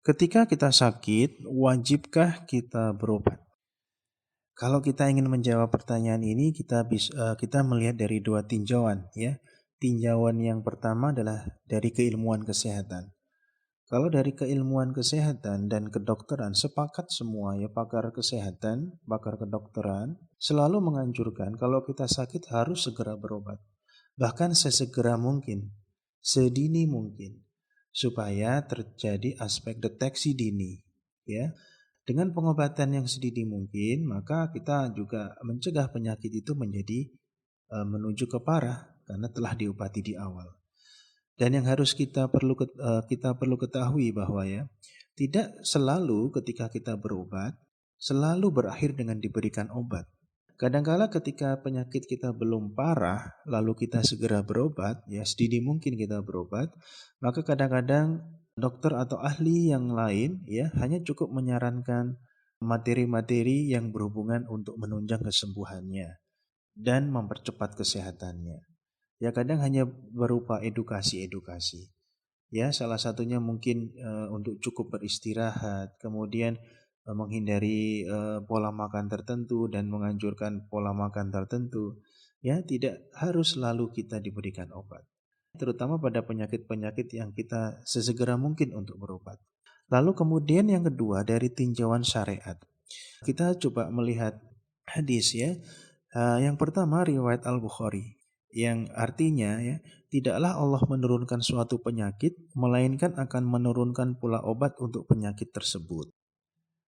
Ketika kita sakit, wajibkah kita berobat? Kalau kita ingin menjawab pertanyaan ini, kita melihat dari dua tinjauan, ya. Tinjauan yang pertama adalah dari keilmuan kesehatan. Kalau dari keilmuan kesehatan dan kedokteran, sepakat semua ya, pakar kesehatan, pakar kedokteran selalu menganjurkan kalau kita sakit harus segera berobat. Bahkan sesegera mungkin, sedini mungkin, supaya terjadi aspek deteksi dini, ya. Dengan pengobatan yang sedini mungkin, maka kita juga mencegah penyakit itu menuju ke parah karena telah diobati di awal. Dan yang harus kita perlu ketahui bahwa ya, tidak selalu ketika kita berobat selalu berakhir dengan diberikan obat. Kadangkala ketika penyakit kita belum parah, lalu kita segera berobat, ya sedini mungkin kita berobat, maka kadang-kadang dokter atau ahli yang lain ya hanya cukup menyarankan materi-materi yang berhubungan untuk menunjang kesembuhannya dan mempercepat kesehatannya. Ya kadang hanya berupa edukasi-edukasi. Ya, salah satunya mungkin untuk cukup beristirahat, kemudian menghindari pola makan tertentu dan menganjurkan pola makan tertentu. Ya, tidak harus selalu kita diberikan obat. Terutama pada penyakit-penyakit yang kita sesegera mungkin untuk berobat. Lalu kemudian yang kedua dari tinjauan syariat. Kita coba melihat hadis ya. Yang pertama riwayat Al-Bukhari yang artinya ya, tidaklah Allah menurunkan suatu penyakit melainkan akan menurunkan pula obat untuk penyakit tersebut.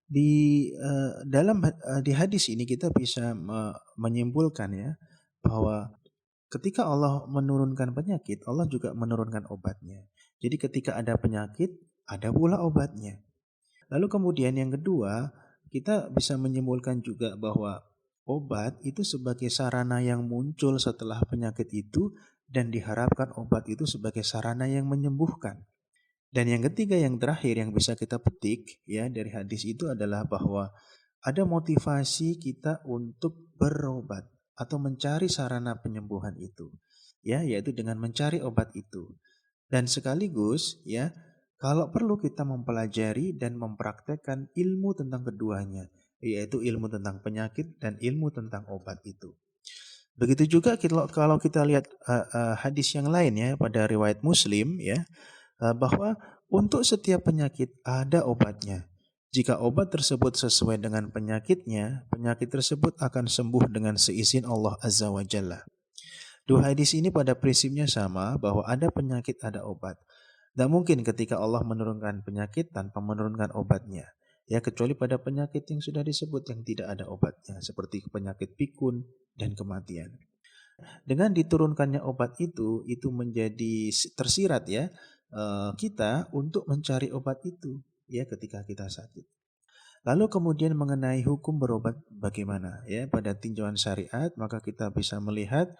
Di hadis ini kita bisa menyimpulkan ya bahwa ketika Allah menurunkan penyakit, Allah juga menurunkan obatnya. Jadi ketika ada penyakit, ada pula obatnya. Lalu kemudian yang kedua, kita bisa menyimpulkan juga bahwa obat itu sebagai sarana yang muncul setelah penyakit itu dan diharapkan obat itu sebagai sarana yang menyembuhkan. Dan yang ketiga yang terakhir yang bisa kita petik ya dari hadis itu adalah bahwa ada motivasi kita untuk berobat atau mencari sarana penyembuhan itu. Ya, yaitu dengan mencari obat itu. Dan sekaligus ya, kalau perlu kita mempelajari dan mempraktekkan ilmu tentang keduanya, yaitu ilmu tentang penyakit dan ilmu tentang obat itu. Begitu juga kalau kita lihat hadis yang lain ya pada riwayat Muslim ya, bahwa untuk setiap penyakit ada obatnya. Jika obat tersebut sesuai dengan penyakitnya, penyakit tersebut akan sembuh dengan seizin Allah Azza wa Jalla. Dua hadis ini pada prinsipnya sama bahwa ada penyakit ada obat. Tidak mungkin ketika Allah menurunkan penyakit tanpa menurunkan obatnya. Ya kecuali pada penyakit yang sudah disebut yang tidak ada obatnya seperti penyakit pikun dan kematian. Dengan diturunkannya obat itu menjadi tersirat ya kita untuk mencari obat itu ya ketika kita sakit. Lalu kemudian mengenai hukum berobat bagaimana ya pada tinjauan syariat maka kita bisa melihat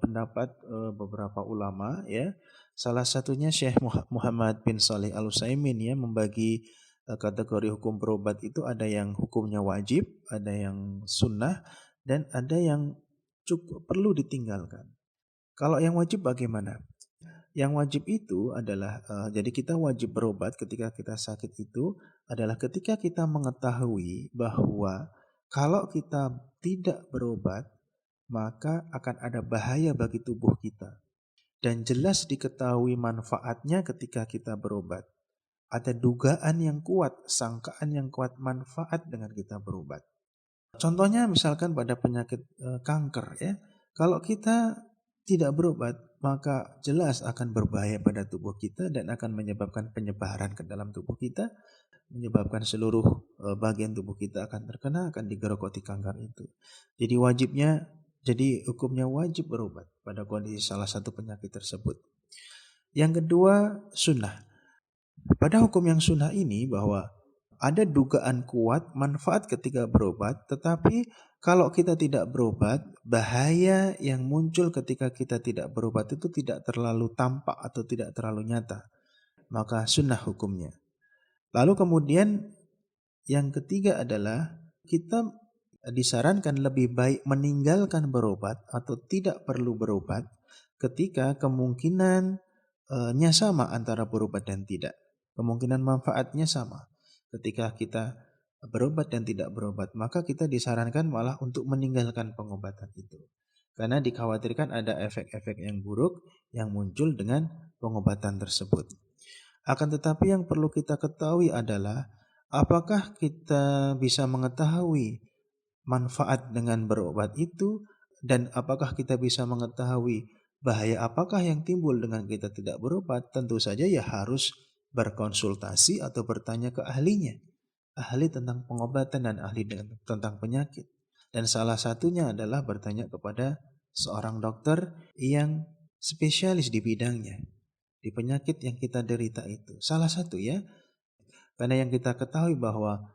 pendapat beberapa ulama ya. Salah satunya Syekh Muhammad bin Saleh Al-Utsaimin ya membagi kategori hukum berobat itu ada yang hukumnya wajib, ada yang sunnah dan ada yang cukup perlu ditinggalkan. Kalau yang wajib bagaimana? Yang wajib itu adalah jadi kita wajib berobat ketika kita sakit itu adalah ketika kita mengetahui bahwa kalau kita tidak berobat maka akan ada bahaya bagi tubuh kita dan jelas diketahui manfaatnya ketika kita berobat. Ada dugaan yang kuat, sangkaan yang kuat manfaat dengan kita berobat. Contohnya misalkan pada penyakit kanker ya. Kalau kita tidak berobat, maka jelas akan berbahaya pada tubuh kita dan akan menyebabkan penyebaran ke dalam tubuh kita, menyebabkan seluruh bagian tubuh kita akan terkena, akan digerogoti kanker itu. Jadi hukumnya wajib berobat pada kondisi salah satu penyakit tersebut. Yang kedua, sunnah. Pada hukum yang sunnah ini bahwa ada dugaan kuat manfaat ketika berobat, tetapi kalau kita tidak berobat, bahaya yang muncul ketika kita tidak berobat itu tidak terlalu tampak atau tidak terlalu nyata. Maka sunnah hukumnya. Lalu kemudian yang ketiga adalah kita disarankan lebih baik meninggalkan berobat atau tidak perlu berobat ketika kemungkinannya sama antara berobat dan tidak. kemungkinan manfaatnya sama. Ketika kita berobat dan tidak berobat, maka kita disarankan malah untuk meninggalkan pengobatan itu. Karena dikhawatirkan ada efek-efek yang buruk yang muncul dengan pengobatan tersebut. Akan tetapi yang perlu kita ketahui adalah apakah kita bisa mengetahui manfaat dengan berobat itu dan apakah kita bisa mengetahui bahaya apakah yang timbul dengan kita tidak berobat? Tentu saja ya harus berkonsultasi atau bertanya ke ahlinya, ahli tentang pengobatan dan ahli tentang penyakit. Dan salah satunya adalah bertanya kepada seorang dokter yang spesialis di bidangnya, di penyakit yang kita derita itu. Salah satu ya, karena yang kita ketahui bahwa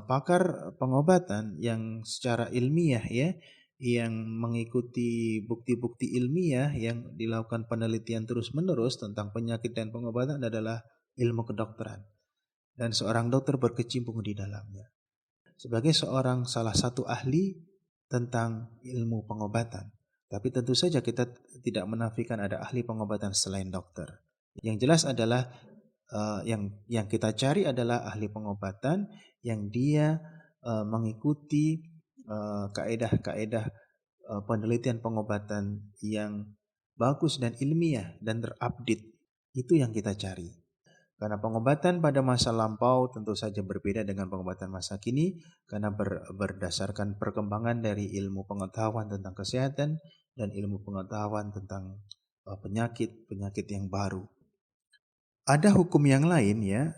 pakar pengobatan yang secara ilmiah ya, yang mengikuti bukti-bukti ilmiah yang dilakukan penelitian terus-menerus tentang penyakit dan pengobatan adalah ilmu kedokteran. Dan seorang dokter berkecimpung di dalamnya. Sebagai seorang salah satu ahli tentang ilmu pengobatan. Tapi tentu saja kita tidak menafikan ada ahli pengobatan selain dokter. Yang jelas adalah yang kita cari adalah ahli pengobatan yang dia mengikuti kaedah-kaedah penelitian pengobatan yang bagus dan ilmiah dan terupdate. Itu yang kita cari. Karena pengobatan pada masa lampau tentu saja berbeda dengan pengobatan masa kini karena berdasarkan perkembangan dari ilmu pengetahuan tentang kesehatan dan ilmu pengetahuan tentang penyakit-penyakit yang baru. Ada hukum yang lain ya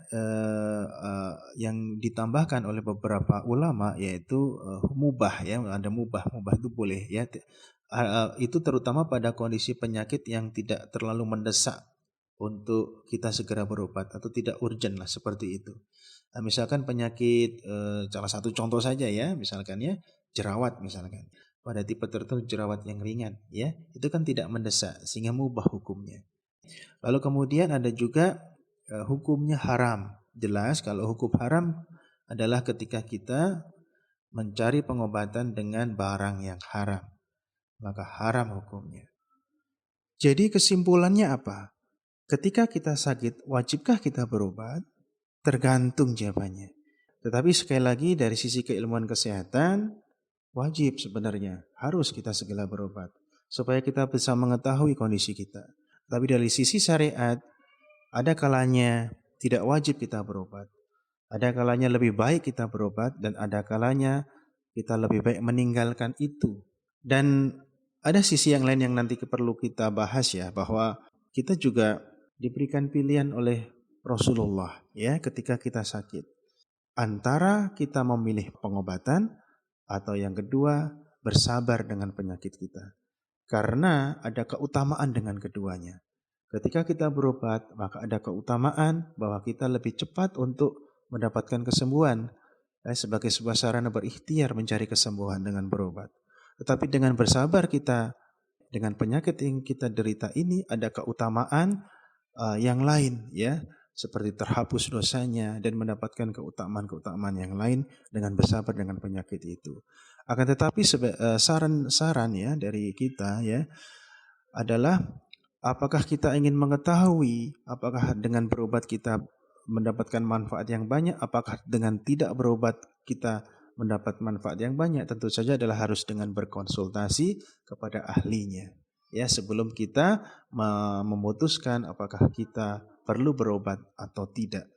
yang ditambahkan oleh beberapa ulama yaitu mubah ya, ada mubah itu boleh ya. Itu terutama pada kondisi penyakit yang tidak terlalu mendesak untuk kita segera berobat atau tidak urgent lah seperti itu. Nah, misalkan penyakit salah satu contoh saja ya, misalkan ya jerawat misalkan. Pada tipe tertentu jerawat yang ringan ya, itu kan tidak mendesak sehingga mubah hukumnya. Lalu kemudian ada juga hukumnya haram. Jelas kalau hukum haram adalah ketika kita mencari pengobatan dengan barang yang haram. Maka haram hukumnya. Jadi kesimpulannya apa? Ketika kita sakit, wajibkah kita berobat? Tergantung jawabannya. Tetapi sekali lagi dari sisi keilmuan kesehatan, wajib sebenarnya. Harus kita segera berobat. Supaya kita bisa mengetahui kondisi kita. Tapi dari sisi syariat, ada kalanya tidak wajib kita berobat. Ada kalanya lebih baik kita berobat dan ada kalanya kita lebih baik meninggalkan itu. Dan ada sisi yang lain yang nanti perlu kita bahas ya, bahwa kita juga diberikan pilihan oleh Rasulullah ya ketika kita sakit. Antara kita memilih pengobatan atau yang kedua bersabar dengan penyakit kita. Karena ada keutamaan dengan keduanya. Ketika kita berobat, maka ada keutamaan bahwa kita lebih cepat untuk mendapatkan kesembuhan. Sebagai sebuah sarana berikhtiar mencari kesembuhan dengan berobat. Tetapi dengan bersabar kita, dengan penyakit yang kita derita ini ada keutamaan yang lain ya. Seperti terhapus dosanya dan mendapatkan keutamaan-keutamaan yang lain dengan bersabar dengan penyakit itu. Akan tetapi saran-saran ya dari kita ya adalah apakah kita ingin mengetahui apakah dengan berobat kita mendapatkan manfaat yang banyak, apakah dengan tidak berobat kita mendapat manfaat yang banyak? Tentu saja adalah harus dengan berkonsultasi kepada ahlinya. Ya, sebelum kita memutuskan apakah kita perlu berobat atau tidak.